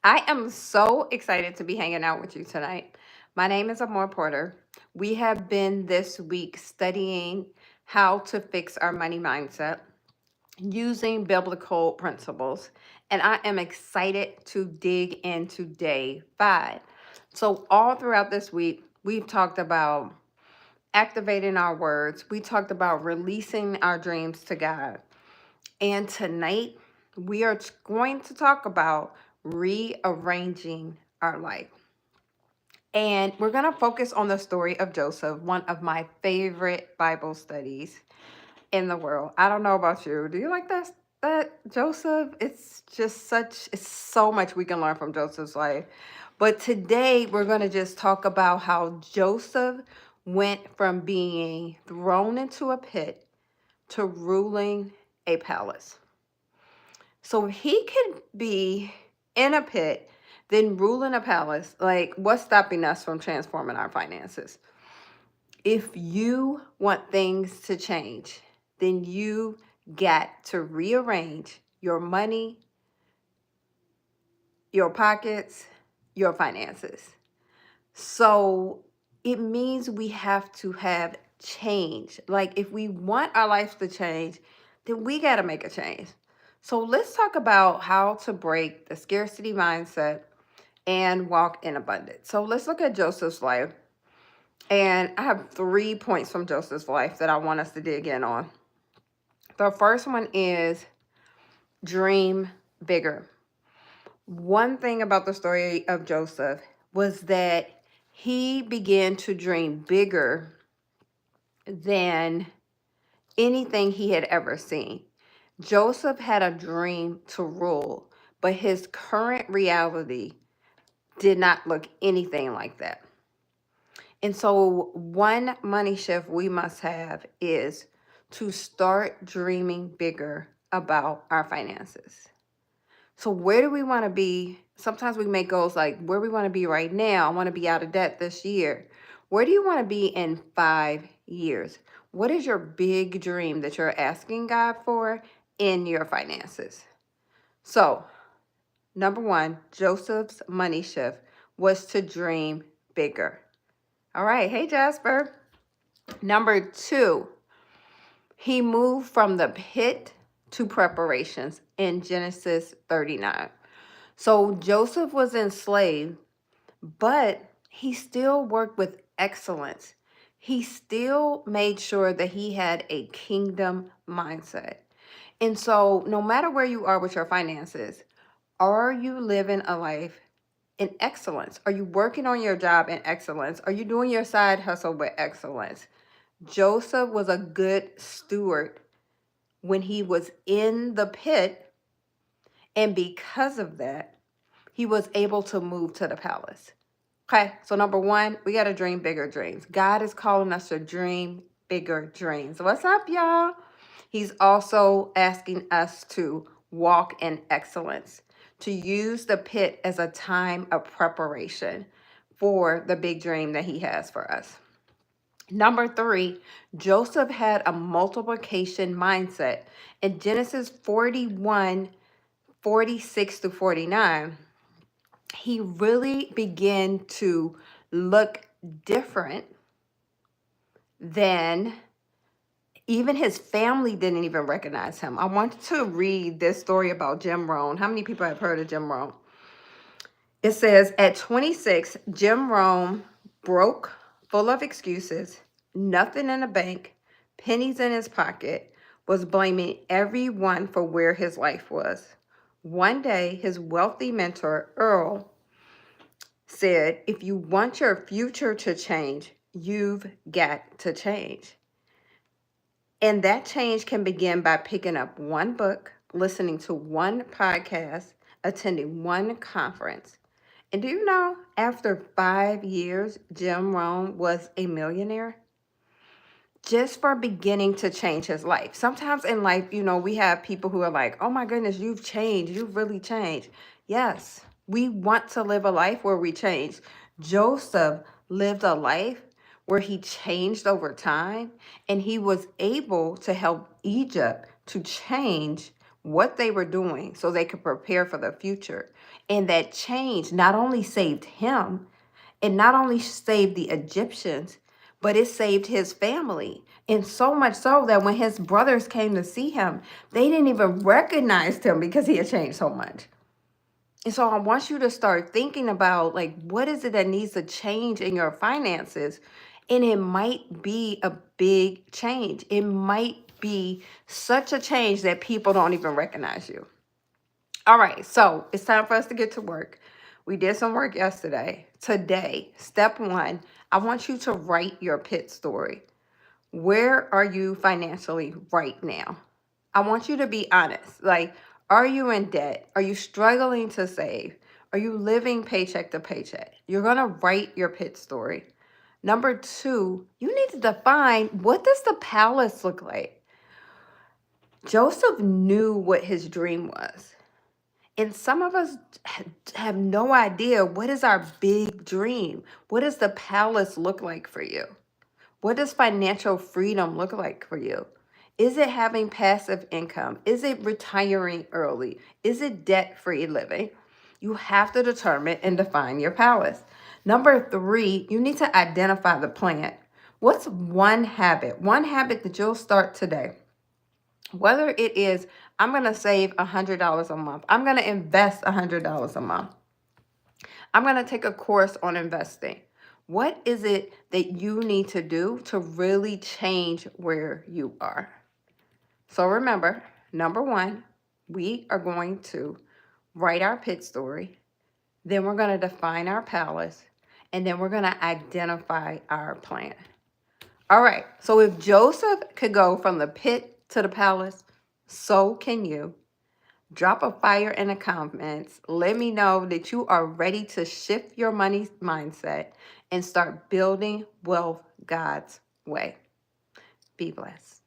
I am so excited to be hanging out with you tonight. My name is Amor Porter. We have been this week studying how to fix our money mindset using biblical principles, and I am excited to dig into day 5. So, all throughout this week, we've talked about activating our words, we talked about releasing our dreams to God. And tonight, we are going to talk about rearranging our life. And we're going to focus on the story of Joseph, one of my favorite Bible studies in the world. I don't know about you. Do you like that Joseph? It's so much we can learn from Joseph's life. But today we're going to just talk about how Joseph went from being thrown into a pit to ruling a palace. So he could be in a pit, then ruling a palace. Like, what's stopping us from transforming our finances? If you want things to change, then you got to rearrange your money, your pockets, your finances. So it means we have to have change. Like, if we want our lives to change, then we got to make a change. So let's talk about how to break the scarcity mindset and walk in abundance. So let's look at Joseph's life. And I have 3 points from Joseph's life that I want us to dig in on. The first one is dream bigger. One thing about the story of Joseph was that he began to dream bigger than anything he had ever seen. Joseph had a dream to rule, but his current reality did not look anything like that. And so, one money shift we must have is to start dreaming bigger about our finances. So, where do we want to be? Sometimes we make goals like where we want to be right now. I want to be out of debt this year. Where do you want to be in 5 years? What is your big dream that you're asking God for in your finances? So, number one, Joseph's money shift was to dream bigger. All right. Hey, Jasper. Number 2, he moved from the pit to preparations in Genesis 39. So Joseph was enslaved, but he still worked with excellence. He still made sure that he had a kingdom mindset. And so, no matter where you are with your finances, are you living a life in excellence? Are you working on your job in excellence? Are you doing your side hustle with excellence? Joseph was a good steward when he was in the pit, and because of that, he was able to move to the palace. Okay, so number 1, we got to dream bigger dreams. God is calling us to dream bigger dreams. What's up, y'all? He's also asking us to walk in excellence, to use the pit as a time of preparation for the big dream that he has for us. Number 3, Joseph had a multiplication mindset. In Genesis 41:46 to 49, he really began to look different than even his family didn't even recognize him. I want to read this story about Jim Rohn. How many people have heard of Jim Rohn? It says, at 26, Jim Rohn broke, full of excuses, nothing in the bank, pennies in his pocket, was blaming everyone for where his life was. One day, his wealthy mentor, Earl, said, if you want your future to change, you've got to change. And that change can begin by picking up one book, listening to one podcast, attending one conference. And do you know, after 5 years, Jim Rohn was a millionaire? Just for beginning to change his life. Sometimes in life, we have people who are like, oh my goodness, you've changed. You've really changed. Yes, we want to live a life where we change. Joseph lived a life where he changed over time, and he was able to help Egypt to change what they were doing so they could prepare for the future. And that change not only saved him, it not only saved the Egyptians, but it saved his family. And so much so that when his brothers came to see him, they didn't even recognize him because he had changed so much. And so I want you to start thinking about, like, what is it that needs to change in your finances? And it might be a big change. It might be such a change that people don't even recognize you. All right, so it's time for us to get to work. We did some work yesterday. Today, step one, I want you to write your pit story. Where are you financially right now? I want you to be honest. Like, are you in debt? Are you struggling to save? Are you living paycheck to paycheck? You're going to write your pit story. Number two, you need to define, what does the palace look like? Joseph knew what his dream was. And some of us have no idea, what is our big dream? What does the palace look like for you? What does financial freedom look like for you? Is it having passive income? Is it retiring early? Is it debt-free living? You have to determine and define your palace. Number three, you need to identify the plan. What's one habit that you'll start today? Whether it is, I'm going to save $100 a month. I'm going to invest $100 a month. I'm going to take a course on investing. What is it that you need to do to really change where you are? So remember, number one, we are going to write our pit story. Then we're going to define our palace. And then we're going to identify our plan. All right. So if Joseph could go from the pit to the palace, so can you. Drop a fire in the comments. Let me know that you are ready to shift your money mindset and start building wealth God's way. Be blessed.